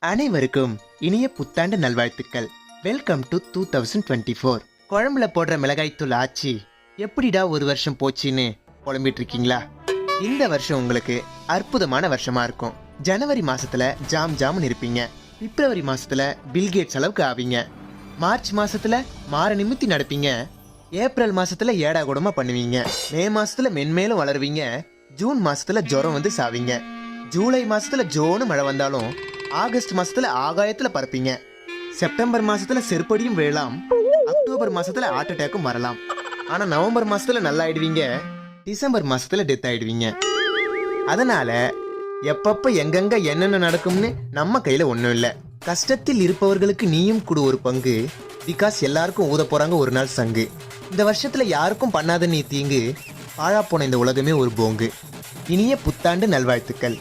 அனைவருக்கும் இனிய புத்தாண்டு நல்வாழ்த்துக்கள். Welcome to 2024. குழம்புல போடுற மிளகாய்த்தூள் ஆச்சி எப்படிடா ஒரு வருஷம் போச்சுன்னு புலம்பிட்டு இருக்கீங்களா? இந்த வருஷம் உங்களுக்கு அற்புதமான வருஷமா இருக்கும். ஜனவரி மாசத்துல ஜாம் ஜாம்னு இருப்பீங்க. பிப்ரவரி மாசத்துல பில்கேட்ஸ் அளவுக்கு ஆவீங்க. மார்ச் மாசத்துல மாற நிமித்தி நடப்பீங்க. ஏப்ரல் மாசத்துல ஏடா கூடமா பண்ணுவீங்க. மே மாசத்துல மென்மேலும் வளருவீங்க. ஜூன் மாசத்துல ஜுரம் வந்து சாவீங்க. ஜூலை மாசத்துல ஜோனு மழை வந்தாலும் ஆகஸ்ட் மாசத்துல ஆகாயத்துல பறப்பீங்க. செப்டம்பர் மாசத்துல செருப்படியும் விழலாம். அக்டோபர் மாசத்துல ஹார்ட் அட்டாக்கும் வரலாம். ஆனா நவம்பர் மாசத்துல நல்லா ஆயிடுவீங்க. டிசம்பர் மாசத்துல டெத் ஆயிடுவீங்க. அதனால எப்பப்ப எங்கெங்க என்னென்ன நடக்கும்னு நம்ம கையில ஒண்ணும் இல்ல. கஷ்டத்தில் இருப்பவர்களுக்கு நீயும் கூட ஒரு பங்கு. பிகாஸ் எல்லாருக்கும் ஊத போறாங்க ஒரு நாள் சங்கு. இந்த வருஷத்துல யாருக்கும் பண்ணாத நீ தீங்கு. பாழா போன இந்த உலகமே ஒரு போங்கு. இனிய புத்தாண்டு நல்வாழ்த்துக்கள்.